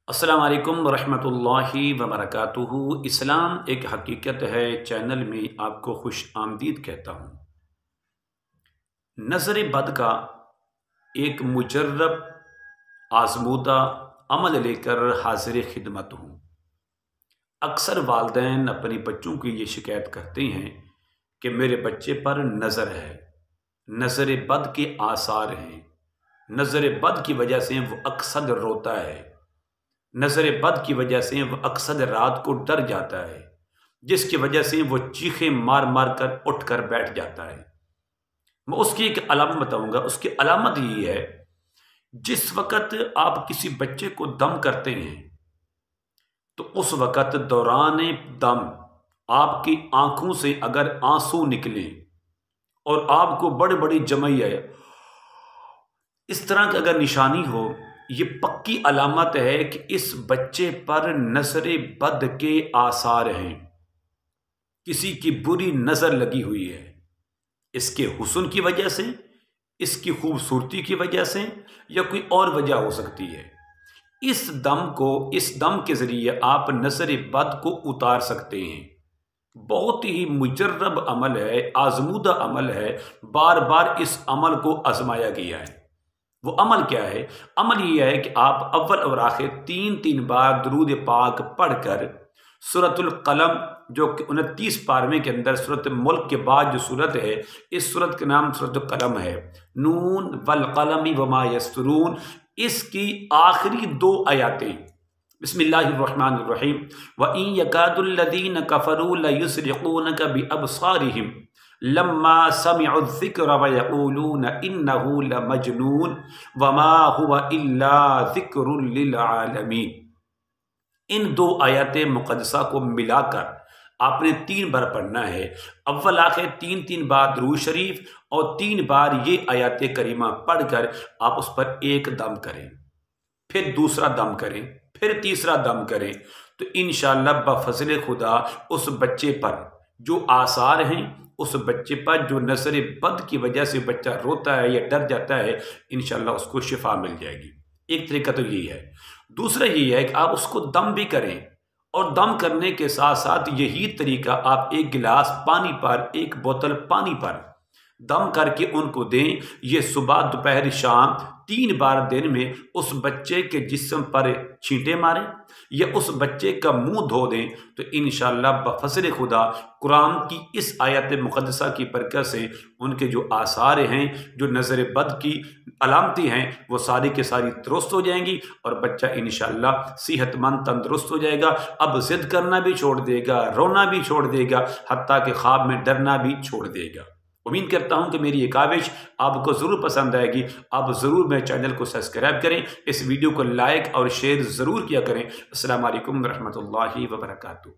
अस्सलाम वालेकुम रहमतुल्लाहि व बरकातुहू। इस्लाम एक हकीकत है चैनल में आपको खुश आमदीद कहता हूँ। नज़र बद का एक मुजर्रब आजमूदा अमल लेकर हाजिर खिदमत हूँ। अक्सर वालिदैन अपने बच्चों की ये शिकायत करते हैं कि मेरे बच्चे पर नज़र है, नज़र बद के आसार हैं, नज़र बद की वजह से वो अक्सर रोता है, नज़र बद की वजह से वह अक्सर रात को डर जाता है, जिसकी वजह से वो चीखें मार मार कर उठ कर बैठ जाता है। मैं उसकी एक अलामत बताऊंगा। उसकी अलामत ये है, जिस वक़्त आप किसी बच्चे को दम करते हैं तो उस वक़्त दौरान दम आपकी आंखों से अगर आंसू निकले और आपको बड़ी बड़ी जमैया इस तरह की अगर निशानी हो, ये पक्की अलामत है कि इस बच्चे पर नज़र बद के आसार हैं, किसी की बुरी नज़र लगी हुई है। इसके हुस्न की वजह से, इसकी खूबसूरती की वजह से, या कोई और वजह हो सकती है। इस दम के ज़रिए आप नज़र बद को उतार सकते हैं। बहुत ही मुजर्रब अमल है, आजमूदा अमल है, बार बार इस अमल को आजमाया गया है। वो अमल क्या है? अमल ये है कि आप अव्वल और आखिर 3-3 बार दुरूद पाक पढ़कर सूरतुल कलम, जो कि 29 पारवे के अंदर सूरत मुल्क के बाद जो सूरत है, इस सूरत का नाम सूरत कलम है। नून वल कलमी वमा यस्तरून, इसकी आखिरी 2 आयातें बिस्मिल्लाहिर्रहमानिर्रहीम व इन यकादुल्लज़ीन कफ़रू लयुस्रिक़ूनका बिअबसारिहिम लम्मा समिअ ज़िक्र व यक़ूलून इन्नहु लमजनून वमा हुवा इल्ला ज़िक्रुल लिल आलमीन। इन 2 आयत मुक़द्दसा को मिलाकर आपने 3 बार पढ़ना है। अव्वल आखिर 3-3 बार दुरूद शरीफ और 3 बार ये आयत करीमा पढ़कर आप उस पर एक दम करें, फिर दूसरा दम करें, फिर तीसरा दम करें, तो इंशाअल्लाह बफज़ल खुदा उस बच्चे पर जो आसार हैं, उस बच्चे पर जो नज़र बद की वजह से बच्चा रोता है या डर जाता है, इंशाअल्लाह उसको शिफा मिल जाएगी। एक तरीका तो यही है। दूसरा यही है कि आप उसको दम भी करें, और दम करने के साथ साथ यही तरीका आप एक गिलास पानी पर, एक बोतल पानी पर दम करके उनको दें। ये सुबह दोपहर शाम 3 बार दिन में उस बच्चे के जिस्म पर छींटे मारें या उस बच्चे का मुंह धो दें, तो इंशाअल्लाह बफज़ल खुदा कुरान की इस आयत मुक़द्दसा की बरकत से उनके जो आसार हैं, जो नज़र बद की अलामतें हैं, वो सारी के सारी दुरुस्त हो जाएंगी और बच्चा इंशाअल्लाह सेहतमंद तंदुरुस्त हो जाएगा। अब ज़िद करना भी छोड़ देगा, रोना भी छोड़ देगा, हत्ता के ख्वाब में डरना भी छोड़ देगा। उम्मीद करता हूं कि मेरी ये काविश आपको ज़रूर पसंद आएगी। आप ज़रूर मेरे चैनल को सब्सक्राइब करें, इस वीडियो को लाइक और शेयर ज़रूर किया करें। अस्सलाम वालेकुम रहमतुल्लाहि व बरकातुहू।